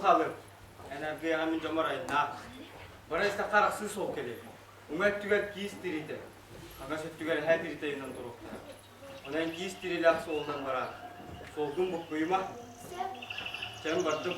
kalır. Enerjiye hemen camarayın na. Bana ise karaksız soğuk gelir. Umet tügel kiyis dirite. Aga set tügel her dirite yunan duruk. Onun kiyis diriyle aksı oldan bara. Soğudum bu kuyuma. Sen bardım.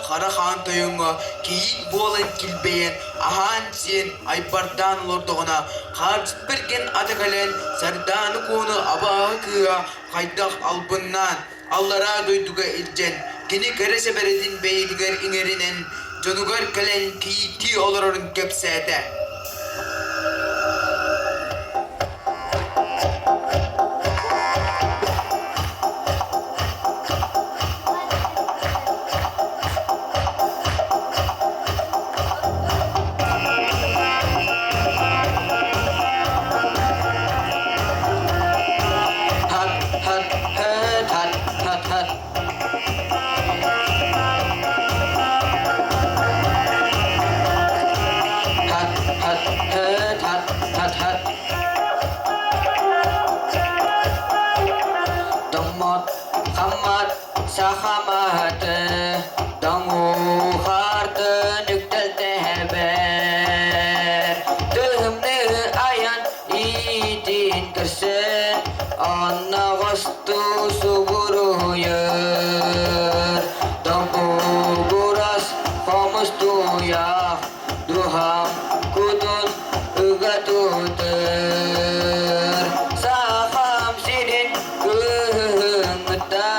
Karahan toyunga kiyik bolan kilbeyen ahan sen aybardan lordoğuna karşı birgen atakalen sardanı konu abahı kıha kaydak albından allara doyduga ilcen kini kere seberedin beydigar ingerinen jonugar kalen kiyiti olorun kepsete. sahamatı Damu hartı nüktel teber Tühümlü ayan idin kırsen Anna vastu suburuyur Damu buras famus tuya Duham kudun ugatutur Saham sirin kıhıngıta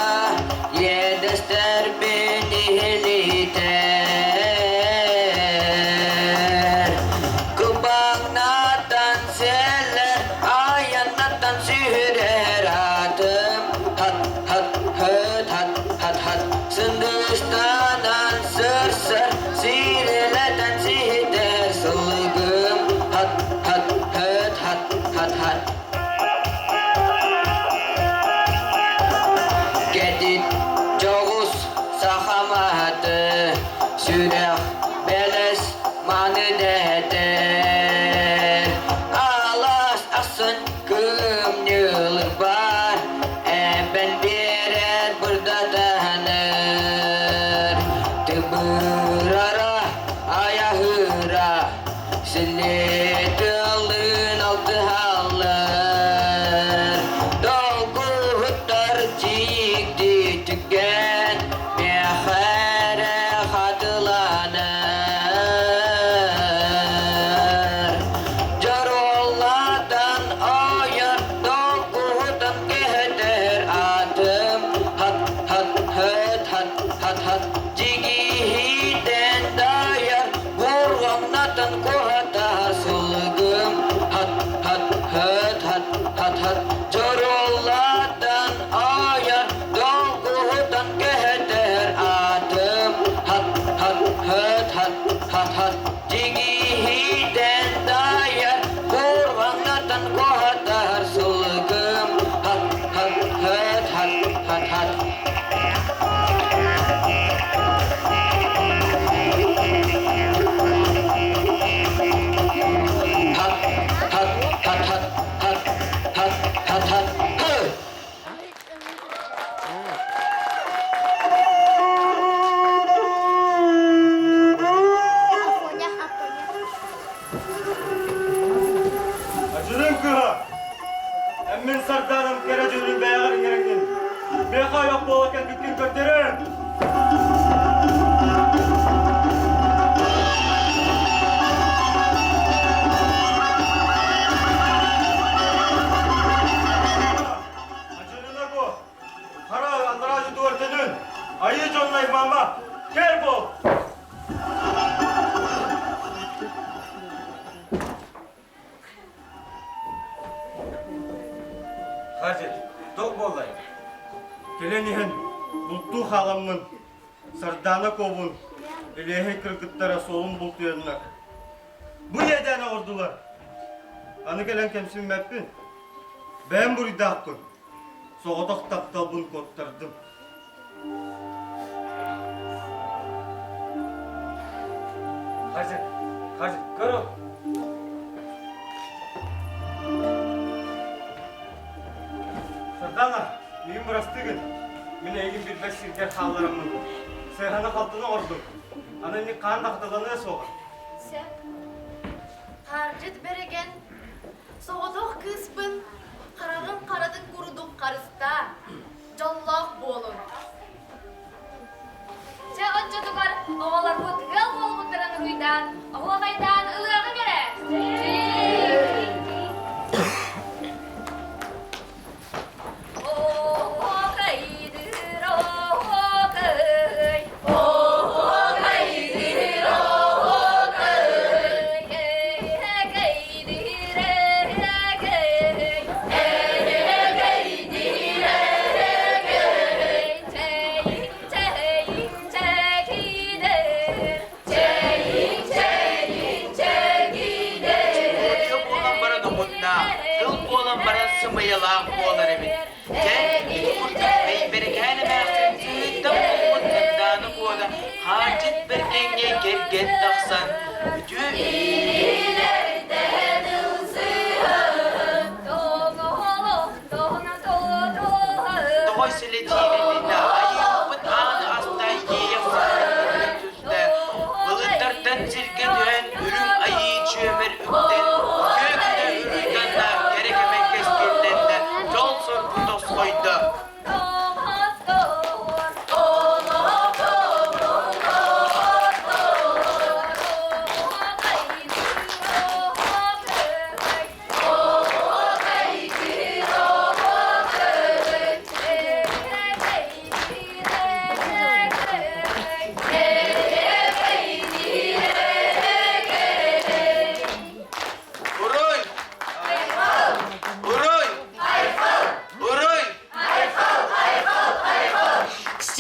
Yedester beni heliter Kebang natan seler Ayan natan sürer adım Hat hat hat hat hat hat Sendustanan serser Sirelatan sihter Selgem hat hat hat hat hat hat Gedit Jogus sahamatı Süreh beles manı deder Alas asın kümnülür var Ben birer burada tanır Tıbırara ayahıra Siletılın altı halır Dolgu hıttar cikdi tüken Mehare hatılanır Carollatan ayar dolgu hıttan keheder adım Hat hat hat hat hat hat Cigihiden dayar Vurgamnatan kuhatar sulgum Hat hat hat hat hat hat Carollatan ayar dolgu hıttan keheder adım Hat hat hat hat hat hat Cigihiden dayar Vurgamnatan kuhatar sulgum Hat hat hat hat hat hat Hat hat hat hat hat hat hat hat Hı! Acının kıha. Emmin sardanım kere cürün beyagarın gerekin. Beka yok bu oken bitkin kötlerim. Acının bu. Kara andracı duvartedün. Ayı conlay mama. Gel bu. Hacet, dok bollay. Kelenihen bultu halamın sardana kovun elehe kırgıtlara solun bultu yanına. Bu yedene ordular. Anı gelen kemsin meppin. Ben buraya hakkın. Soğudak taptabın kottardım. Hacet, hacet, karo. Sardana, mühim burastığın. Mine egin bir beş şirket hallarımın. Seyhanı kaltını ordum. Anani kan taktalanıya soğuk. Sen harcet beregen soğuduk kıspın karagın karadık kuruduk karısta jallak bolun. Sen onca tukar oğalar bu tıgal bol butlarını ruydan oğla kaydan ılığını göre. Sımayılan boğular emin. Sen kurtar berkene mersin tüyütten boğutundan boğuda harcet berkenge gel taksan. Bütün Toy siletiyle ayıp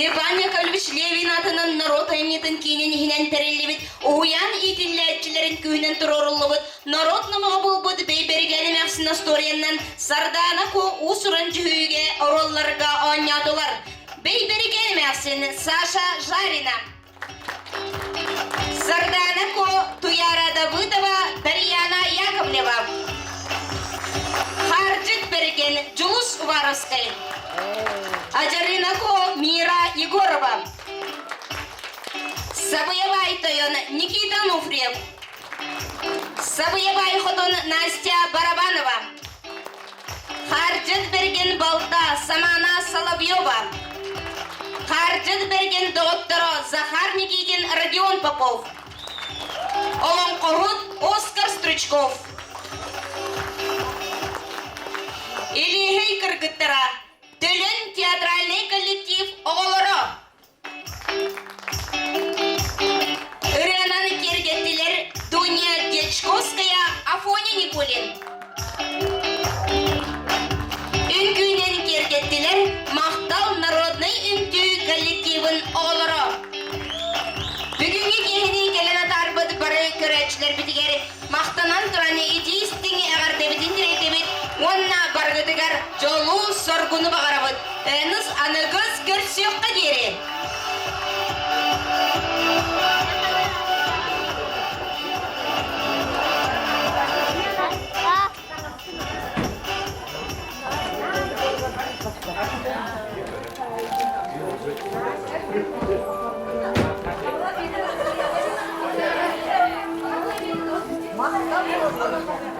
Степан Яковлевич Левин атынан народ айметін кейінен хинен тәрелебет, уян итилләтчілерін күйінен тұрорылыбыт, народ намаға болбыды бейбергені мәқсін асторияннан сардана ко усырын жүхүйге оролларға ойнадылар. Бейбергені мәқсін Саша Жарина. Сардана ко Туяра Давыдова, Дарьяна Яковлева. Харджит берген Джулус Варовская. Аджаринако Мира Егорова. Сабыевай Тойон Никита Нуфриев. Сабыевай Ходон Настя Барабанова. Харджет берген Балта Самана Соловьева. Харджет берген доктора Захар Никитин Родион Попов. Олон Когут Оскар Стручков. Илихей Кыргыттара. Төлен театральный коллектив оғылыры. Үренаны кергеттілер Дуня Дечковская, Афоня Никулин. Үңкүйнен кергеттілер Мақтал народный үңтүй коллективін оғылыры. Бүгінгі кехіне келен атарбыды бары көрәтшілер бітігері Мақтанан тұраны идеистіңі әғар дебетін директебет Онна баргыдыгар жолу соргуну бағарабыд. Әніз анығыз көрсеуққа дері. Мақтал